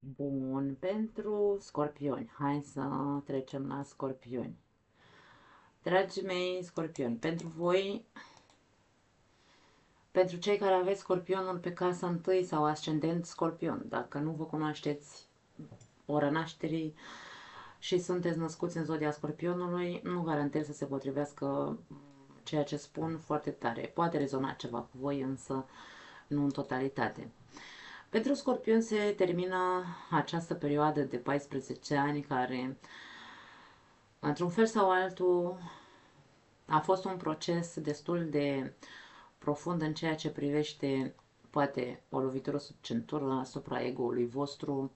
Bun, pentru scorpioni. Hai să trecem la scorpioni. Dragii mei scorpioni, pentru voi, pentru cei care aveți scorpionul pe casa întâi sau ascendent scorpion, dacă nu vă cunoașteți ora nașterii și sunteți născuți în zodia scorpionului, nu garantez să se potrivească ceea ce spun foarte tare. Poate rezona ceva cu voi, însă nu în totalitate. Pentru scorpion se termină această perioadă de 14 ani care, într-un fel sau altul, a fost un proces destul de profund în ceea ce privește poate o lovitură sub centură asupra ego-ului vostru,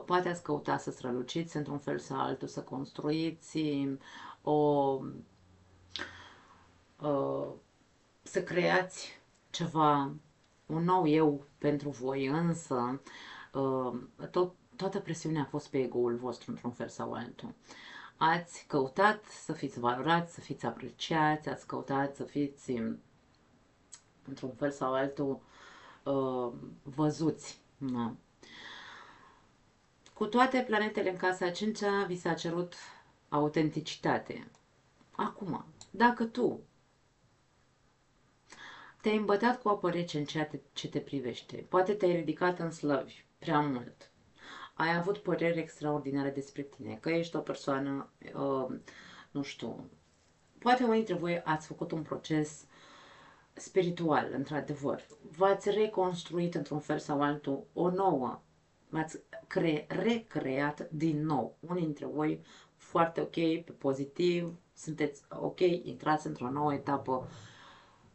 poate ați căuta să străluciți într-un fel sau altul, să construiți o, să creați ceva, un nou eu pentru voi, însă toată presiunea a fost pe ego-ul vostru într-un fel sau altul. Ați căutat să fiți valorați, să fiți apreciați, ați căutat să fiți într-un fel sau altul văzuți. Da. Cu toate planetele în casa a cincea, vi s-a cerut autenticitate. Acum, dacă tu te-ai îmbătat cu apă rece în ceea ce te privește, poate te-ai ridicat în slăvi prea mult, ai avut păreri extraordinare despre tine, că ești o persoană, nu știu, poate unii dintre voi ați făcut un proces spiritual, într-adevăr. V-ați reconstruit într-un fel sau altul o nouă, v-ați recreat din nou. Unii dintre voi foarte ok, pe pozitiv, sunteți ok, intrați într-o nouă etapă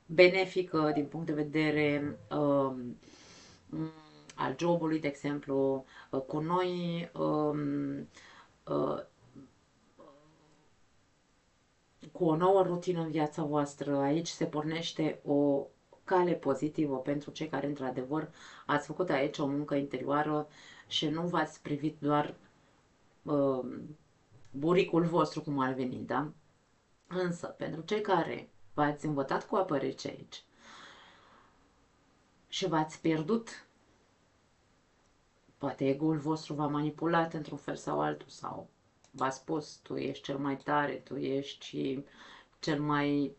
benefică din punct de vedere al jobului, de exemplu, cu noi uh, cu o nouă rutină în viața voastră. Aici se pornește o cale pozitivă pentru cei care, într-adevăr, ați făcut aici o muncă interioară și nu v-ați privit doar uh, buricul vostru cum ar veni, da? Însă, pentru cei care v-ați îmbătat cu apă rece aici și v-ați pierdut, poate ego-ul vostru v-a manipulat într-un fel sau altul sau v-a spus tu ești cel mai tare, tu ești cel mai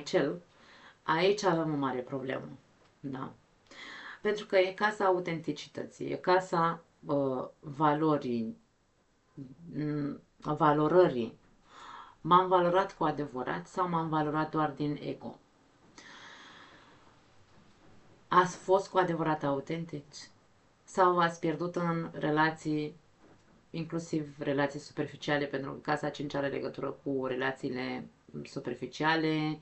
cel, aici avem o mare problemă. Da. Pentru că e casa autenticității, e casa valorii, valorării. M-am valorat cu adevărat sau m-am valorat doar din ego? Ați fost cu adevărat autentici? Sau ați pierdut în relații, inclusiv relații superficiale, pentru că casa 5 are legătură cu relațiile superficiale,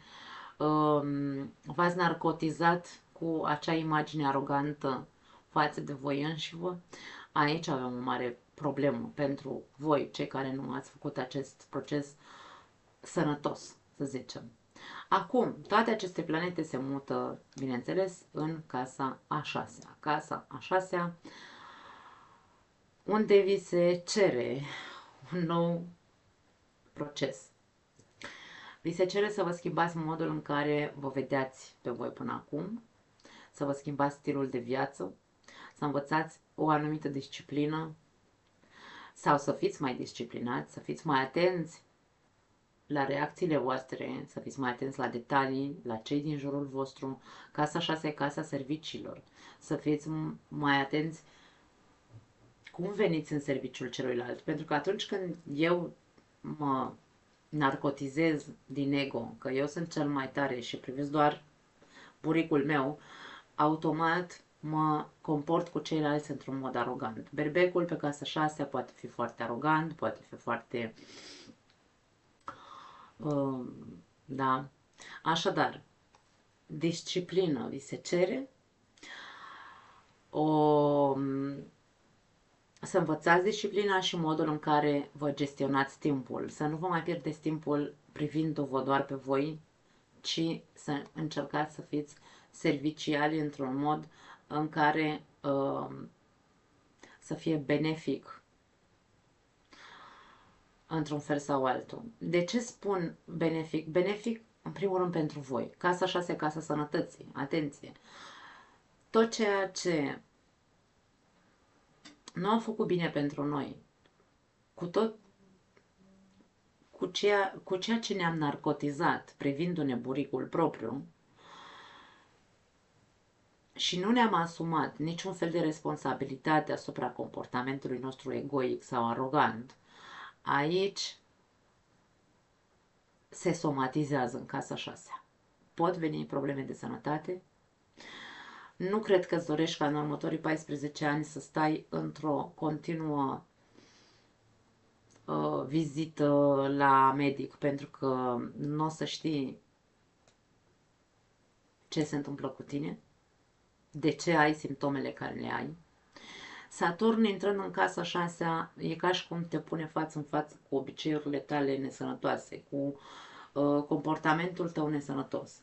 v-ați narcotizat cu acea imagine arogantă față de voi înșivă? Aici avem o mare problemă pentru voi, cei care nu ați făcut acest proces sănătos, să zicem. Acum, toate aceste planete se mută, bineînțeles, în casa a șasea. Casa a șasea, unde vi se cere un nou proces. Vi se cere să vă schimbați modul în care vă vedeați pe voi până acum, să vă schimbați stilul de viață, să învățați o anumită disciplină sau să fiți mai disciplinați, să fiți mai atenți la reacțiile voastre, să fiți mai atenți la detalii, la cei din jurul vostru. Casa 6 e casa serviciilor. Să fiți mai atenți cum veniți în serviciul celuilalt. Pentru că atunci când eu mă narcotizez din ego, că eu sunt cel mai tare și privesc doar buricul meu, automat mă comport cu ceilalți într-un mod arogant. Berbecul pe casa 6 poate fi foarte arogant, poate fi foarte... da. Așadar, disciplină vi se cere, o, să învățați disciplina și modul în care vă gestionați timpul. Să nu vă mai pierdeți timpul privindu-vă doar pe voi, ci să încercați să fiți serviciali într-un mod în care să fie benefic într-un fel sau altul. De ce spun benefic? Benefic, în primul rând, pentru voi. Casa 6, casa sănătății. Atenție! tot ceea ce nu am făcut bine pentru noi, cu tot cu ceea ce ne-am narcotizat, privindu-ne buricul propriu, și nu ne-am asumat niciun fel de responsabilitate asupra comportamentului nostru egoic sau arogant, aici se somatizează în casa 6-a. Pot veni probleme de sănătate. Nu cred că îți dorești ca în următorii 14 ani să stai într-o continuă vizită la medic, pentru că nu o să știi ce se întâmplă cu tine, de ce ai simptomele care le ai. Saturn intrând în casa 6-a e ca și cum te pune față în față cu obiceiurile tale nesănătoase, cu comportamentul tău nesănătos,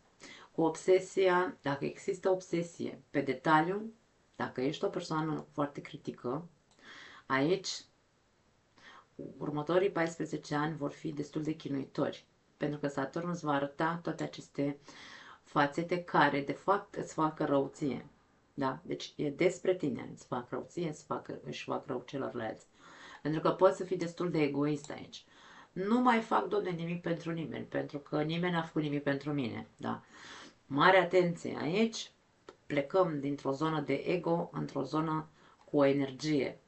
cu obsesia, dacă există obsesie pe detaliu, dacă ești o persoană foarte critică, aici următorii 14 ani vor fi destul de chinuitori, pentru că Saturn îți va arăta toate aceste fațete care de fapt îți facă rău ție. Da? Deci e despre tine, îți fac rău ție, își fac rău celorlalți. Pentru că poți să fii destul de egoist aici. Nu mai fac, Doamne, nimic pentru nimeni, pentru că nimeni n-a făcut nimic pentru mine. Da? Mare atenție aici, plecăm dintr-o zonă de ego într-o zonă cu o energie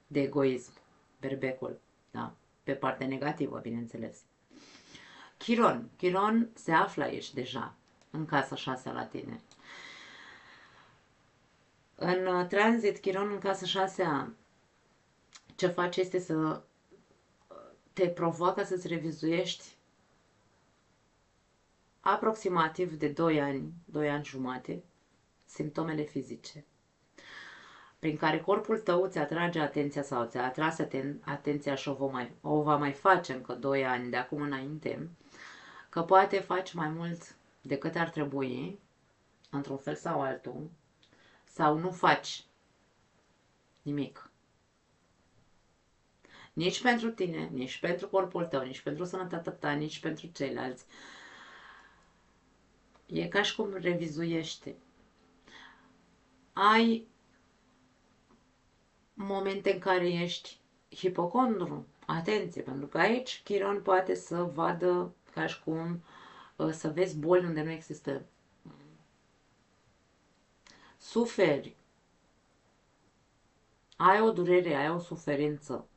de egoism, berbecul, da? Pe partea negativă, bineînțeles. Chiron. Chiron se află aici deja, în casa 6 la tine. În tranzit, Chiron în casa 6, ce face este să te provoacă să-ți revizuiești aproximativ de 2 ani, 2 ani jumate, simptomele fizice, prin care corpul tău îți atrage atenția sau ți-a atras atenția și o va mai face încă 2 ani de acum înainte, că poate faci mai mult decât ar trebui, într-un fel sau altul, sau nu faci nimic. Nici pentru tine, nici pentru corpul tău, nici pentru sănătatea ta, nici pentru ceilalți. E ca și cum revizuiește. Ai momente în care ești hipocondru. Atenție, pentru că aici Chiron poate să vadă ca și cum să vezi boli unde nu există. Suferi. Ai o durere, ai o suferință.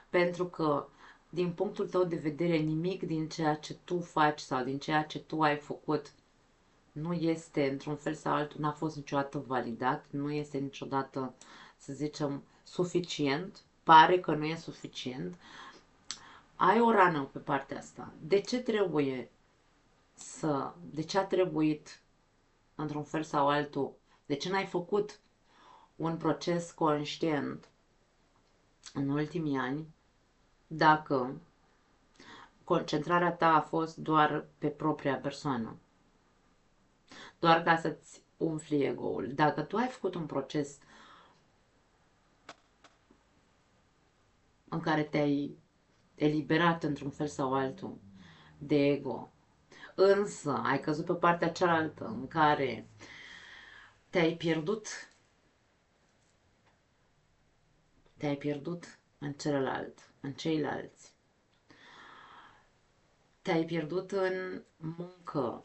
Pentru că, din punctul tău de vedere, nimic din ceea ce tu faci sau din ceea ce tu ai făcut nu este, într-un fel sau altul, n-a fost niciodată validat, nu este niciodată, să zicem, suficient, pare că nu e suficient. Ai o rană pe partea asta. De ce a trebuit, într-un fel sau altul, de ce n-ai făcut un proces conștient în ultimii ani, dacă concentrarea ta a fost doar pe propria persoană, doar ca să-ți umfli ego-ul. Dacă tu ai făcut un proces în care te-ai eliberat într-un fel sau altul de ego, însă ai căzut pe partea cealaltă în care te-ai pierdut în celălalt, în ceilalți, te-ai pierdut în muncă,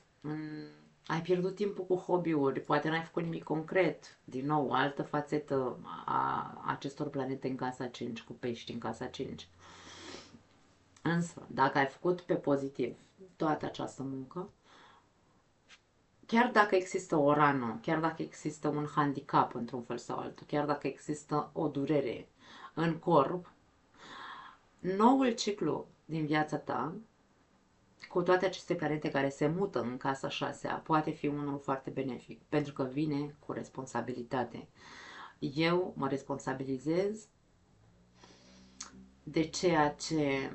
ai pierdut timpul cu hobby-uri, poate n-ai făcut nimic concret. Din nou, o altă fațetă a acestor planete în casa 5, cu pești în casa 5. Însă, dacă ai făcut pe pozitiv toată această muncă, chiar dacă există o rană, chiar dacă există un handicap într-un fel sau altul, chiar dacă există o durere în corp, noul ciclu din viața ta, cu toate aceste planete care se mută în casa 6-a, poate fi unul foarte benefic, pentru că vine cu responsabilitate. Eu mă responsabilizez de ceea ce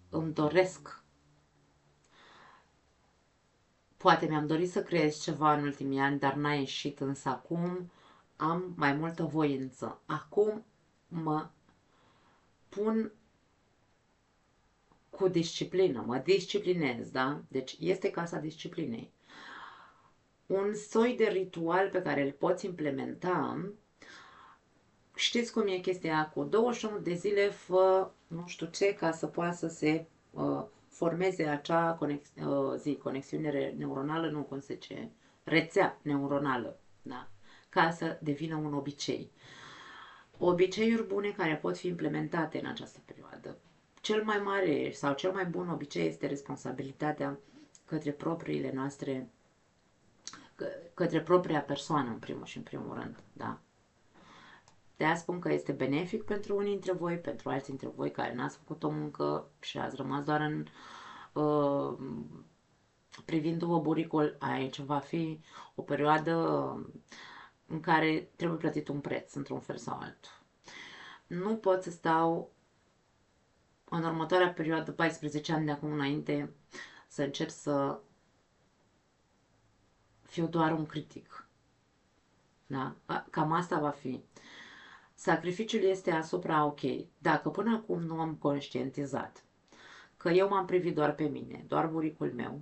îmi doresc. Poate mi-am dorit să creez ceva în ultimii ani, dar n-a ieșit, însă acum am mai multă voință. Acum mă pun cu disciplină, mă disciplinez, da? Deci este casa disciplinei. un soi de ritual pe care îl poți implementa. Știți cum e chestia cu 21 de zile fă nu știu ce ca să poată să se formeze acea conexiune neuronală, nu cum se zice, rețea neuronală, da? Ca să devină un obicei. Obiceiuri bune care pot fi implementate în această perioadă. Cel mai mare sau cel mai bun obicei este responsabilitatea către propriile noastre, către propria persoană, în primul și în primul rând, da? De-aia spun că este benefic pentru unii dintre voi, pentru alții dintre voi care n-ați făcut o muncă și ați rămas doar în privindu-vă buricul. Aici va fi o perioadă în care trebuie plătit un preț, într-un fel sau altul. Nu pot să stau în următoarea perioadă, 14 ani de acum înainte, să încep să fiu doar un critic. Da? Cam asta va fi. Sacrificiul este asupra, ok, dacă până acum nu am conștientizat că eu m-am privit doar pe mine, doar buricul meu,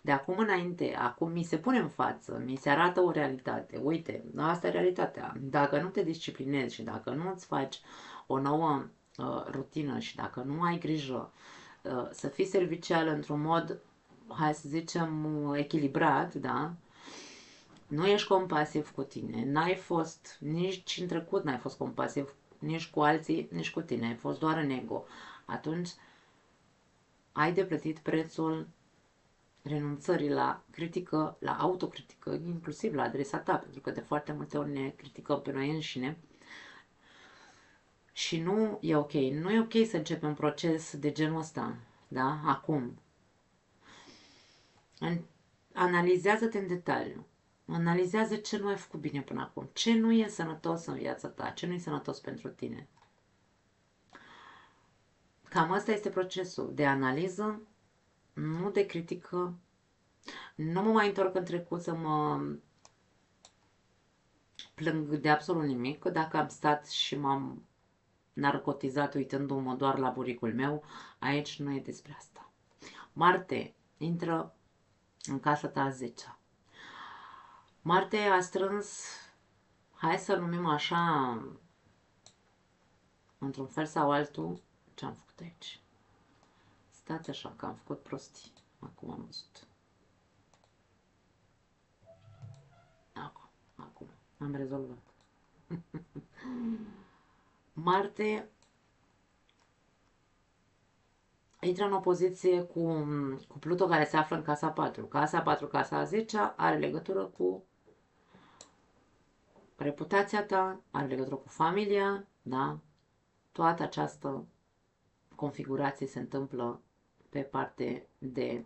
de acum înainte, acum mi se pune în față, mi se arată o realitate. Uite, asta e realitatea. Dacă nu te disciplinezi și dacă nu îți faci o nouă rutină și dacă nu ai grijă să fii servicial într-un mod, hai să zicem, echilibrat, da? Nu ești compasiv cu tine, n-ai fost, nici în trecut n-ai fost compasiv, nici cu alții, nici cu tine, ai fost doar în ego. Atunci ai de plătit prețul renunțării la critică, la autocritică, inclusiv la adresa ta, pentru că de foarte multe ori ne criticăm pe noi înșine și nu e ok. Nu e ok să începem un proces de genul ăsta, da? Acum. Analizează-te în detaliu. Analizează ce nu ai făcut bine până acum, ce nu e sănătos în viața ta, ce nu e sănătos pentru tine. Cam asta este procesul de analiză, nu de critică. Nu mă mai întorc în trecut să mă plâng de absolut nimic, că dacă am stat și m-am narcotizat uitându-mă doar la buricul meu, aici nu e despre asta. Marte intră în casa ta a 10-a. Marte a strâns, hai să numim așa, într-un fel sau altul, ce am făcut aici. Stați așa, că am făcut prostii. Acum am văzut. Acum am rezolvat. Marte intră în opoziție cu Pluto, care se află în casa 4. Casa 4, casa a 10 are legătură cu reputația ta, are legătură cu familia, da? Toată această configurație se întâmplă pe parte de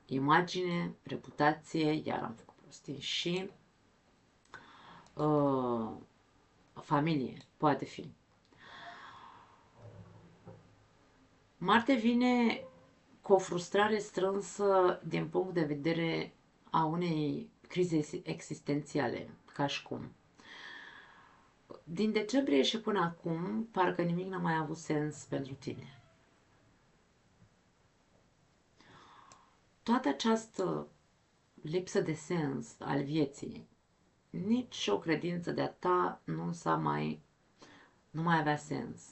imagine, reputație, iar am făcut prostii, și familie, poate fi. Marte vine cu o frustrare strânsă din punct de vedere a unei crize existențiale, ca și cum. Din decembrie și până acum, parcă nimic n-a mai avut sens pentru tine. Toată această lipsă de sens al vieții, nici o credință de-a ta nu mai avea sens.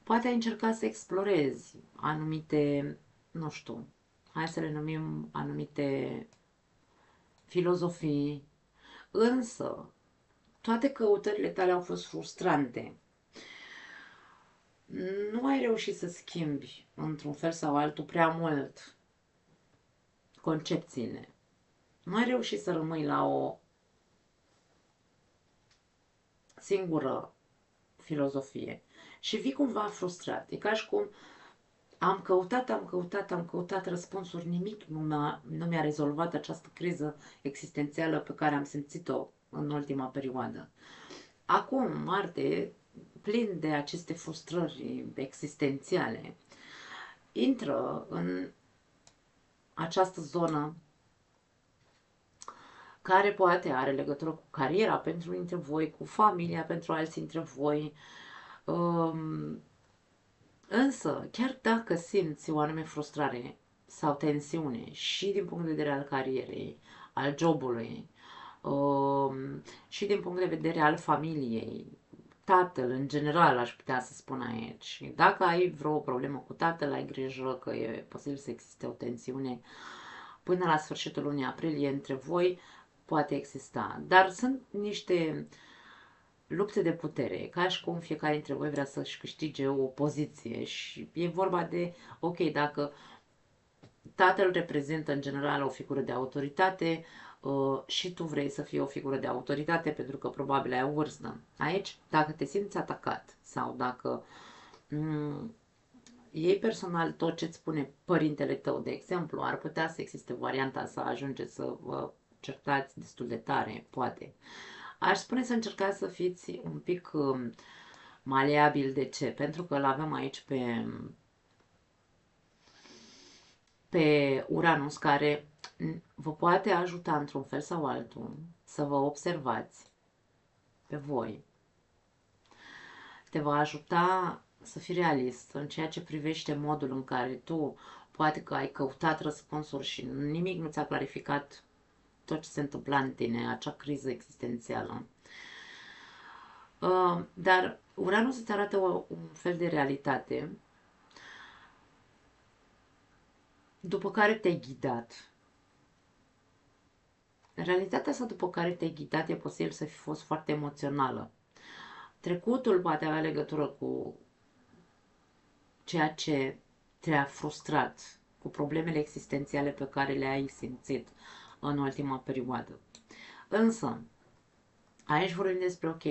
Poate ai încercat să explorezi anumite, nu știu, hai să le numim anumite filozofii, însă toate căutările tale au fost frustrante. Nu ai reușit să schimbi, într-un fel sau altul, prea mult concepțiile. Nu ai reușit să rămâi la o singură filozofie și vii cumva frustrat. E ca și cum am căutat răspunsuri, nimic nu mi-a rezolvat această criză existențială pe care am simțit-o în ultima perioadă. Acum, Marte, plin de aceste frustrări existențiale, intră în această zonă care poate are legătură cu cariera pentru unii dintre voi, cu familia pentru alții dintre voi. Însă, chiar dacă simți o anume frustrare, sau tensiune și din punct de vedere al carierei, al jobului, și din punct de vedere al familiei, tatăl, în general, aș putea să spun aici. Dacă ai vreo problemă cu tatăl, ai grijă că e posibil să existe o tensiune până la sfârșitul lunii aprilie între voi, poate exista. Dar sunt niște lupte de putere, ca și cum fiecare dintre voi vrea să-și câștige o poziție și e vorba de, ok, dacă tatăl reprezintă în general o figură de autoritate, și tu vrei să fii o figură de autoritate pentru că probabil ai o vârstă. Aici, dacă te simți atacat sau dacă iei personal tot ce îți spune părintele tău, de exemplu, ar putea să existe varianta să ajungeți să vă certați destul de tare, poate. Aș spune să încercați să fiți un pic maleabil. De ce? Pentru că îl avem aici pe Uranus, care vă poate ajuta într-un fel sau altul să vă observați pe voi. Te va ajuta să fii realist în ceea ce privește modul în care tu poate că ai căutat răspunsuri și nimic nu ți-a clarificat tot ce se întâmpla în tine, acea criză existențială. Dar Uranus îți arată un fel de realitate după care te-ai ghidat. Realitatea asta după care te-ai ghidat e posibil să fi fost foarte emoțională. Trecutul poate avea legătură cu ceea ce te-a frustrat, cu problemele existențiale pe care le-ai simțit în ultima perioadă. Însă, aici vorbim despre, ok,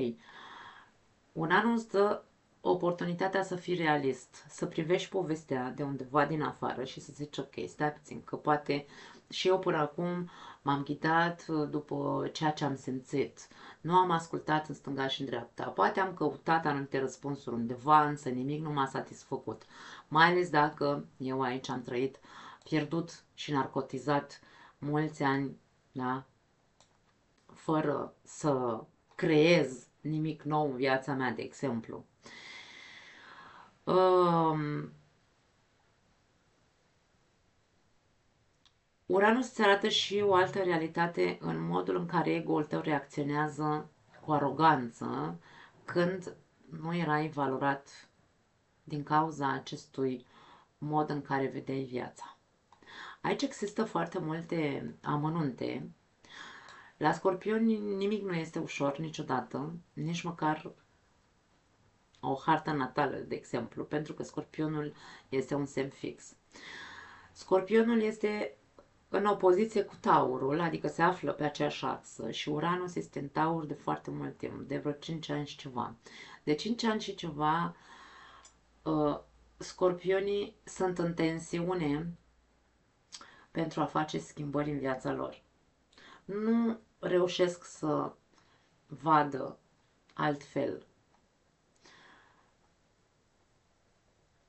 un an îți dă oportunitatea să fii realist, să privești povestea de undeva din afară și să zici, ok, stai puțin, că poate și eu până acum m-am ghidat după ceea ce am simțit. Nu am ascultat în stânga și în dreapta. Poate am căutat anumite răspunsuri undeva, însă nimic nu m-a satisfăcut. Mai ales dacă eu aici am trăit pierdut și narcotizat mulți ani, da? Fără să creez nimic nou în viața mea, de exemplu. Uranus îți arată și o altă realitate în modul în care ego-ul tău reacționează cu aroganță când nu erai valorat din cauza acestui mod în care vedeai viața. Aici există foarte multe amănunte. La Scorpioni nimic nu este ușor niciodată, nici măcar o hartă natală, de exemplu, pentru că Scorpionul este un semn fix. Scorpionul este în opoziție cu Taurul, adică se află pe aceeași axă și Uranus este în Taur de foarte mult timp, de vreo 5 ani și ceva. De 5 ani și ceva, Scorpionii sunt în tensiune pentru a face schimbări în viața lor. Nu reușesc să vadă altfel,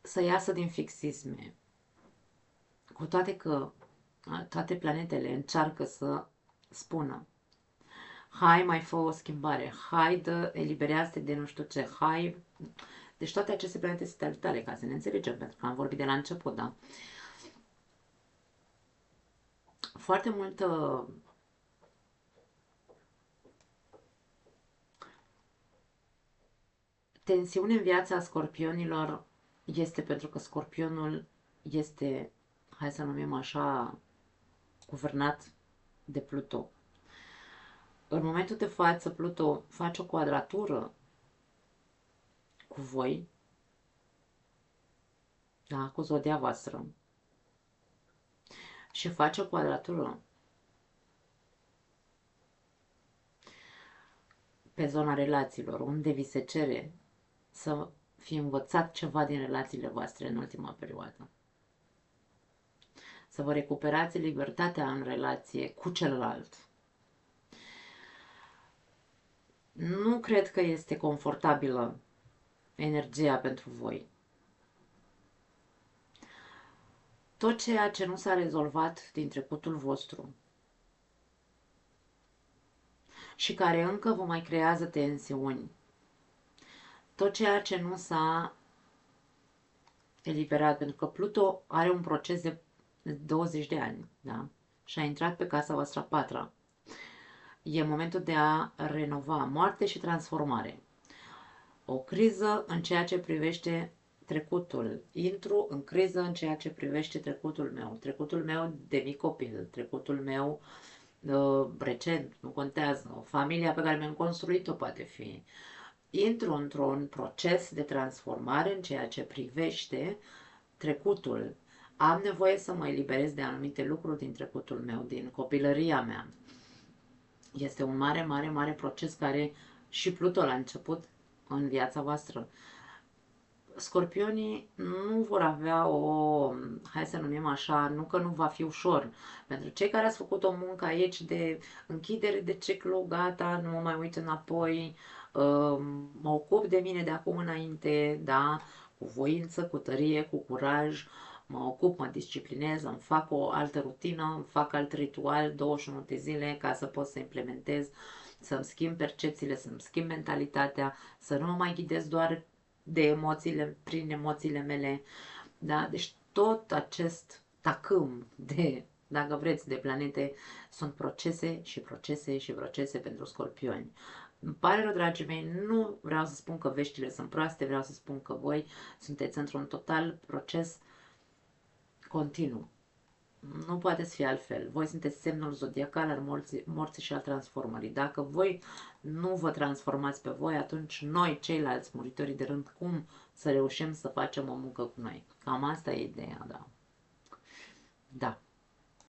să iasă din fixisme, cu toate că toate planetele încearcă să spună: hai, mai fă o schimbare, hai, eliberează-te de nu știu ce, hai. Deci toate aceste planete sunt ale tale, ca să ne înțelegem, pentru că am vorbit de la început, da? Foarte multă tensiune în viața scorpionilor este pentru că scorpionul este, hai să numim așa, guvernat de Pluto. În momentul de față, Pluto face o quadratură cu voi, da, cu zodia voastră, și face o quadratură pe zona relațiilor, unde vi se cere să fi învățat ceva din relațiile voastre în ultima perioadă. Să vă recuperați libertatea în relație cu celălalt. Nu cred că este confortabilă energia pentru voi. Tot ceea ce nu s-a rezolvat din trecutul vostru și care încă vă mai creează tensiuni, tot ceea ce nu s-a eliberat, pentru că Pluto are un proces de 20 de ani, da? Și a intrat pe casa voastră a patra. E momentul de a renova, moarte și transformare. O criză în ceea ce privește trecutul. Intru în criză în ceea ce privește trecutul meu de mic copil, trecutul meu recent, nu contează, familia pe care mi-am construit-o poate fi. Intru într-un proces de transformare în ceea ce privește trecutul. Am nevoie să mă eliberez de anumite lucruri din trecutul meu, din copilăria mea. Este un mare, mare, mare proces care și Pluto la început în viața voastră. Scorpionii nu vor avea o, hai să numim așa, nu că nu va fi ușor. Pentru cei care ați făcut o muncă aici de închidere de ciclu, gata, nu mă mai uit înapoi, mă ocup de mine de acum înainte, da, cu voință, cu tărie, cu curaj, mă ocup, mă disciplinez, îmi fac o altă rutină, îmi fac alt ritual, 21 de zile ca să pot să implementez, să-mi schimb percepțiile, să-mi schimb mentalitatea, să nu mă mai ghidez doar de emoțiile, prin emoțiile mele, da? Deci tot acest tacâm de, dacă vreți, de planete sunt procese și procese și procese pentru scorpioni. Îmi pare rău, dragii mei, nu vreau să spun că veștile sunt proaste, vreau să spun că voi sunteți într-un total proces continuu. Nu poate să fie altfel. Voi sunteți semnul zodiacal al morții și al transformării. Dacă voi nu vă transformați pe voi, atunci noi, ceilalți muritorii de rând, cum să reușim să facem o muncă cu noi? Cam asta e ideea, da. Da.